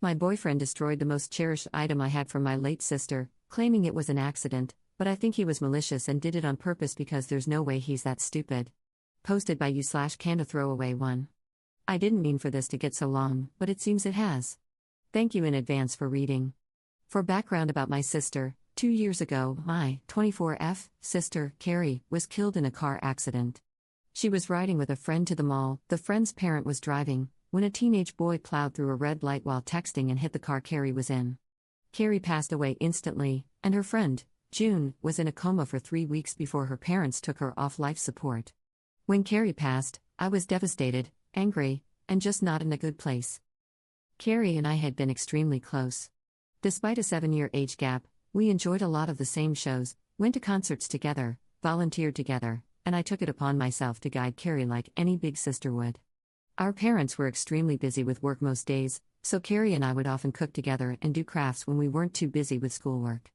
My boyfriend destroyed the most cherished item I had from my late sister, claiming it was an accident, but I think he was malicious and did it on purpose because there's no way he's that stupid. Posted by you/Kinda Throwaway 1. I didn't mean for this to get so long, but it seems it has. Thank you in advance for reading. For background about my sister, 2 years ago, my 24F sister, Carrie, was killed in a car accident. She was riding with a friend to the mall, the friend's parent was driving, when a teenage boy plowed through a red light while texting and hit the car Carrie was in. Carrie passed away instantly, and her friend, June, was in a coma for 3 weeks before her parents took her off life support. When Carrie passed, I was devastated, angry, and just not in a good place. Carrie and I had been extremely close. Despite a 7-year age gap, we enjoyed a lot of the same shows, went to concerts together, volunteered together, and I took it upon myself to guide Carrie like any big sister would. Our parents were extremely busy with work most days, so Carrie and I would often cook together and do crafts when we weren't too busy with schoolwork.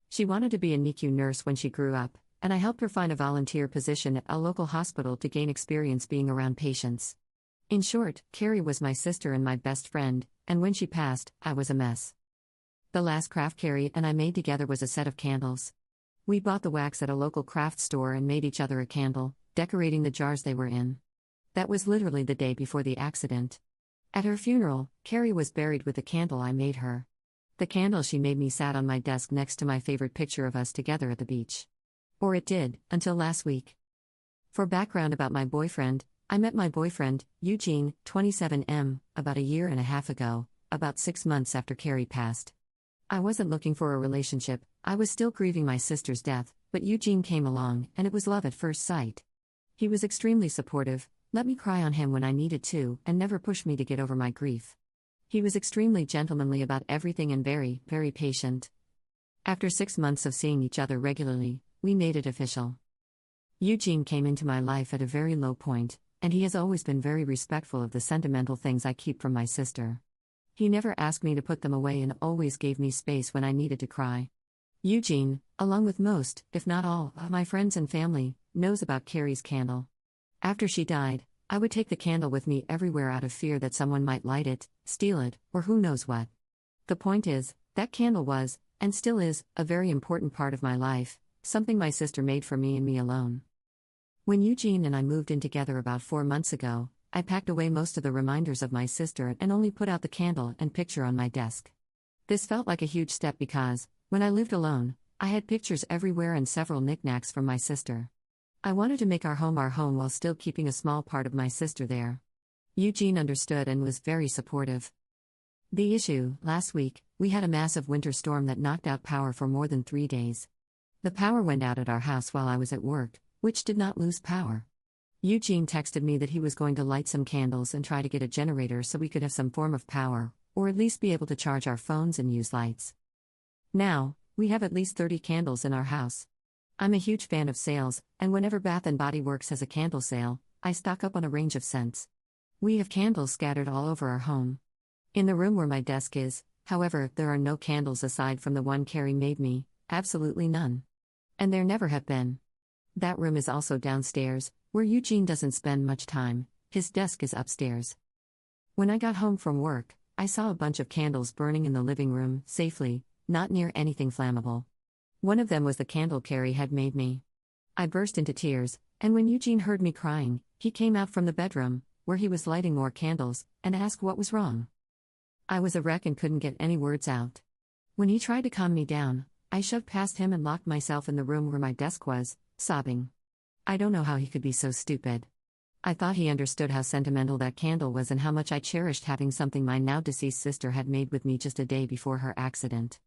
She wanted to be a NICU nurse when she grew up, and I helped her find a volunteer position at a local hospital to gain experience being around patients. In short, Carrie was my sister and my best friend, and when she passed, I was a mess. The last craft Carrie and I made together was a set of candles. We bought the wax at a local craft store and made each other a candle, decorating the jars they were in. That was literally the day before the accident. At her funeral, Carrie was buried with the candle I made her. The candle she made me sat on my desk next to my favorite picture of us together at the beach. Or it did, until last week. For background about my boyfriend, I met my boyfriend, Eugene, 27M, about a year and a half ago, about 6 months after Carrie passed. I wasn't looking for a relationship, I was still grieving my sister's death, but Eugene came along, and it was love at first sight. He was extremely supportive, let me cry on him when I needed to, and never pushed me to get over my grief. He was extremely gentlemanly about everything and very, very patient. After 6 months of seeing each other regularly, we made it official. Eugene came into my life at a very low point, and he has always been very respectful of the sentimental things I keep from my sister. He never asked me to put them away and always gave me space when I needed to cry. Eugene, along with most, if not all, of my friends and family, knows about Carrie's candle. After she died, I would take the candle with me everywhere out of fear that someone might light it, steal it, or who knows what. The point is, that candle was, and still is, a very important part of my life, something my sister made for me and me alone. When Eugene and I moved in together about 4 months ago, I packed away most of the reminders of my sister and only put out the candle and picture on my desk. This felt like a huge step because, when I lived alone, I had pictures everywhere and several knickknacks from my sister. I wanted to make our home while still keeping a small part of my sister there. Eugene understood and was very supportive. The issue, last week, we had a massive winter storm that knocked out power for more than 3 days. The power went out at our house while I was at work, which did not lose power. Eugene texted me that he was going to light some candles and try to get a generator so we could have some form of power, or at least be able to charge our phones and use lights. Now, we have at least 30 candles in our house. I'm a huge fan of sales, and whenever Bath & Body Works has a candle sale, I stock up on a range of scents. We have candles scattered all over our home. In the room where my desk is, however, there are no candles aside from the one Carrie made me, absolutely none. And there never have been. That room is also downstairs, where Eugene doesn't spend much time, his desk is upstairs. When I got home from work, I saw a bunch of candles burning in the living room, safely, not near anything flammable. One of them was the candle Carrie had made me. I burst into tears, and when Eugene heard me crying, he came out from the bedroom, where he was lighting more candles, and asked what was wrong. I was a wreck and couldn't get any words out. When he tried to calm me down, I shoved past him and locked myself in the room where my desk was, sobbing. I don't know how he could be so stupid. I thought he understood how sentimental that candle was and how much I cherished having something my now deceased sister had made with me just a day before her accident.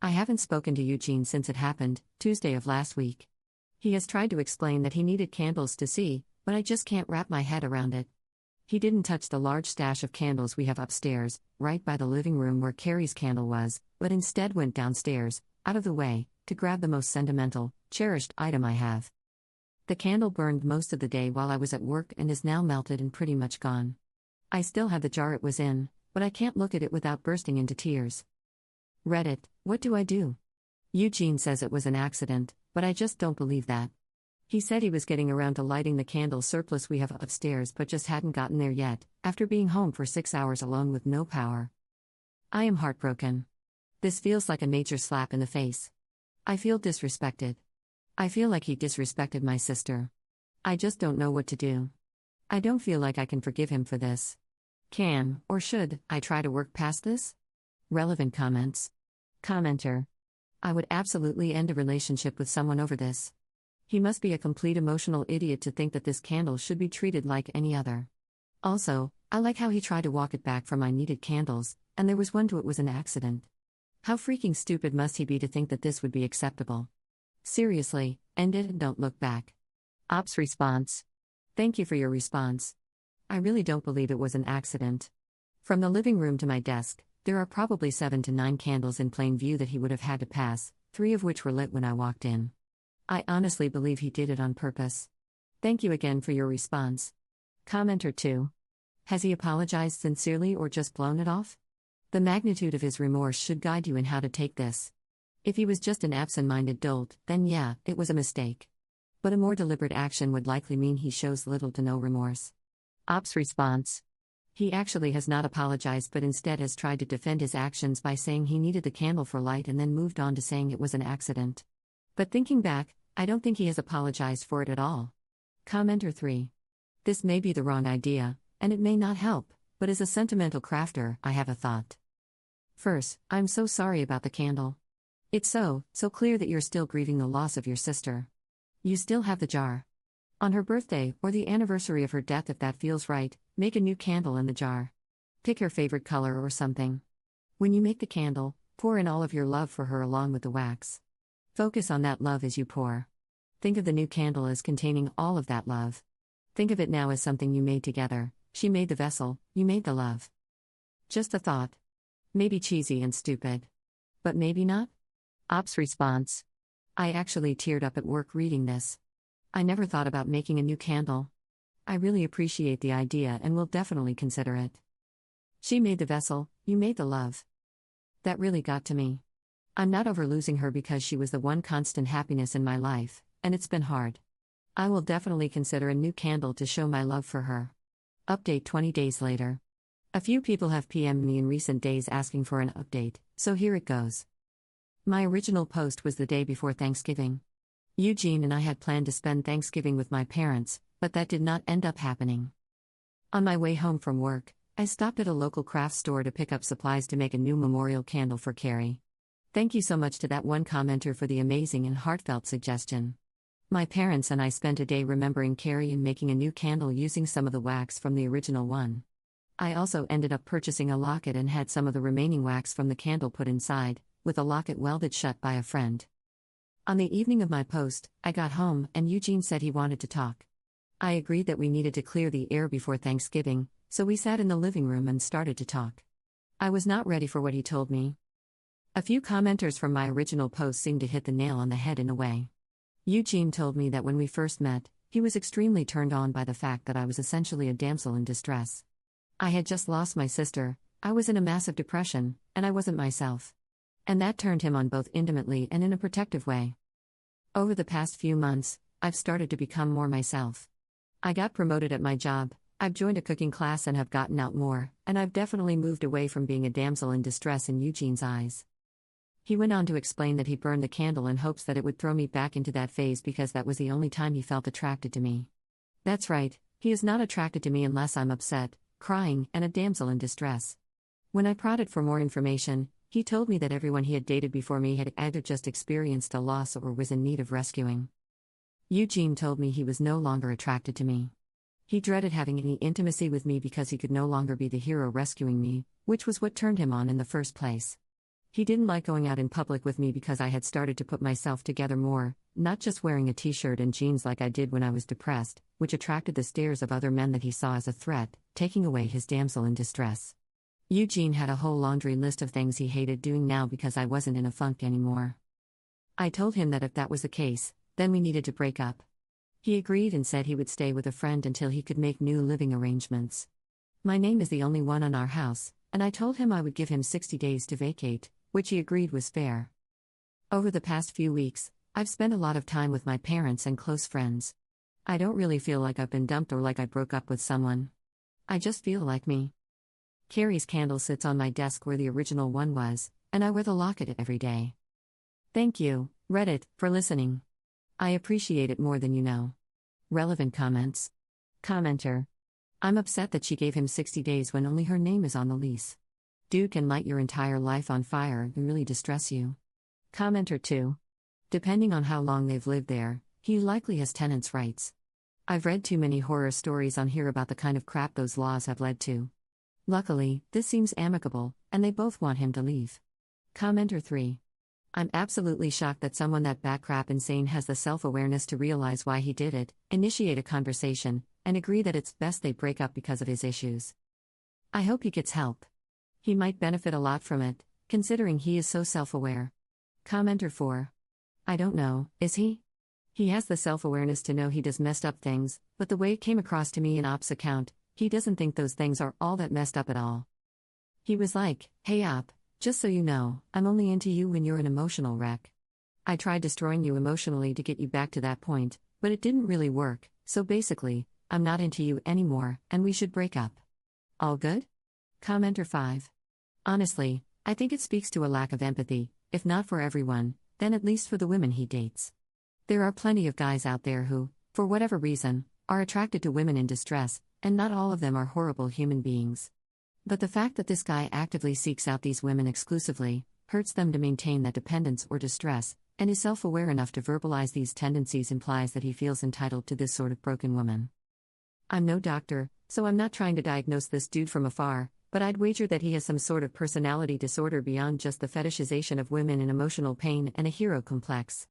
I haven't spoken to Eugene since it happened, Tuesday of last week. He has tried to explain that he needed candles to see, but I just can't wrap my head around it. He didn't touch the large stash of candles we have upstairs, right by the living room where Carrie's candle was, but instead went downstairs, out of the way, to grab the most sentimental, cherished item I have. The candle burned most of the day while I was at work and is now melted and pretty much gone. I still have the jar it was in, but I can't look at it without bursting into tears. Reddit, what do I do? Eugene says it was an accident, but I just don't believe that. He said he was getting around to lighting the candle surplus we have upstairs but just hadn't gotten there yet, after being home for 6 hours alone with no power. I am heartbroken. This feels like a major slap in the face. I feel disrespected. I feel like he disrespected my sister. I just don't know what to do. I don't feel like I can forgive him for this. Can, or should, I try to work past this? Relevant comments. Commenter. I would absolutely end a relationship with someone over this. He must be a complete emotional idiot to think that this candle should be treated like any other. Also, I like how he tried to walk it back from my needed candles, and there was one to it was an accident. How freaking stupid must he be to think that this would be acceptable? Seriously, end it and don't look back. Ops response. Thank you for your response. I really don't believe it was an accident. From the living room to my desk, there are probably 7 to 9 candles in plain view that he would have had to pass, 3 of which were lit when I walked in. I honestly believe he did it on purpose. Thank you again for your response. Commenter 2. Has he apologized sincerely or just blown it off? The magnitude of his remorse should guide you in how to take this. If he was just an absent-minded dolt, then yeah, it was a mistake. But a more deliberate action would likely mean he shows little to no remorse. Ops response. He actually has not apologized but instead has tried to defend his actions by saying he needed the candle for light and then moved on to saying it was an accident. But thinking back, I don't think he has apologized for it at all. Commenter 3. This may be the wrong idea, and it may not help, but as a sentimental crafter, I have a thought. First, I'm so sorry about the candle. It's so clear that you're still grieving the loss of your sister. You still have the jar. On her birthday, or the anniversary of her death if that feels right, make a new candle in the jar. Pick her favorite color or something. When you make the candle, pour in all of your love for her along with the wax. Focus on that love as you pour. Think of the new candle as containing all of that love. Think of it now as something you made together. She made the vessel, you made the love. Just a thought. Maybe cheesy and stupid. But maybe not? Ops response. I actually teared up at work reading this. I never thought about making a new candle. I really appreciate the idea and will definitely consider it. She made the vessel, you made the love. That really got to me. I'm not over losing her because she was the one constant happiness in my life, and it's been hard. I will definitely consider a new candle to show my love for her. Update 20 days later. A few people have PM'd me in recent days asking for an update, so here it goes. My original post was the day before Thanksgiving. Eugene and I had planned to spend Thanksgiving with my parents, but that did not end up happening. On my way home from work, I stopped at a local craft store to pick up supplies to make a new memorial candle for Carrie. Thank you so much to that one commenter for the amazing and heartfelt suggestion. My parents and I spent a day remembering Carrie and making a new candle using some of the wax from the original one. I also ended up purchasing a locket and had some of the remaining wax from the candle put inside, with a locket welded shut by a friend. On the evening of my post, I got home and Eugene said he wanted to talk. I agreed that we needed to clear the air before Thanksgiving, so we sat in the living room and started to talk. I was not ready for what he told me. A few commenters from my original post seemed to hit the nail on the head in a way. Eugene told me that when we first met, he was extremely turned on by the fact that I was essentially a damsel in distress. I had just lost my sister, I was in a massive depression, and I wasn't myself. And that turned him on both intimately and in a protective way. Over the past few months, I've started to become more myself. I got promoted at my job, I've joined a cooking class and have gotten out more, and I've definitely moved away from being a damsel in distress in Eugene's eyes. He went on to explain that he burned the candle in hopes that it would throw me back into that phase because that was the only time he felt attracted to me. That's right, he is not attracted to me unless I'm upset, crying, and a damsel in distress. When I prodded for more information, he told me that everyone he had dated before me had either just experienced a loss or was in need of rescuing. Eugene told me he was no longer attracted to me. He dreaded having any intimacy with me because he could no longer be the hero rescuing me, which was what turned him on in the first place. He didn't like going out in public with me because I had started to put myself together more, not just wearing a t-shirt and jeans like I did when I was depressed, which attracted the stares of other men that he saw as a threat, taking away his damsel in distress. Eugene had a whole laundry list of things he hated doing now because I wasn't in a funk anymore. I told him that if that was the case, then we needed to break up. He agreed and said he would stay with a friend until he could make new living arrangements. My name is the only one on our house, and I told him I would give him 60 days to vacate, which he agreed was fair. Over the past few weeks, I've spent a lot of time with my parents and close friends. I don't really feel like I've been dumped or like I broke up with someone. I just feel like me. Carrie's candle sits on my desk where the original one was, and I wear the locket every day. Thank you, Reddit, for listening. I appreciate it more than you know. Relevant comments. Commenter. I'm upset that she gave him 60 days when only her name is on the lease. Dude can light your entire life on fire and really distress you. Commenter 2. Depending on how long they've lived there, he likely has tenants' rights. I've read too many horror stories on here about the kind of crap those laws have led to. Luckily, this seems amicable, and they both want him to leave. Commenter 3. I'm absolutely shocked that someone that batcrap insane has the self-awareness to realize why he did it, initiate a conversation, and agree that it's best they break up because of his issues. I hope he gets help. He might benefit a lot from it, considering he is so self-aware. Commenter 4. I don't know, is he? He has the self-awareness to know he does messed up things, but the way it came across to me in Op's account, he doesn't think those things are all that messed up at all. He was like, hey Op, just so you know, I'm only into you when you're an emotional wreck. I tried destroying you emotionally to get you back to that point, but it didn't really work, so basically, I'm not into you anymore, and we should break up. All good? Commenter 5. Honestly, I think it speaks to a lack of empathy, if not for everyone, then at least for the women he dates. There are plenty of guys out there who, for whatever reason, are attracted to women in distress, and not all of them are horrible human beings. But the fact that this guy actively seeks out these women exclusively, hurts them to maintain that dependence or distress, and is self-aware enough to verbalize these tendencies implies that he feels entitled to this sort of broken woman. I'm no doctor, so I'm not trying to diagnose this dude from afar, but I'd wager that he has some sort of personality disorder beyond just the fetishization of women in emotional pain and a hero complex.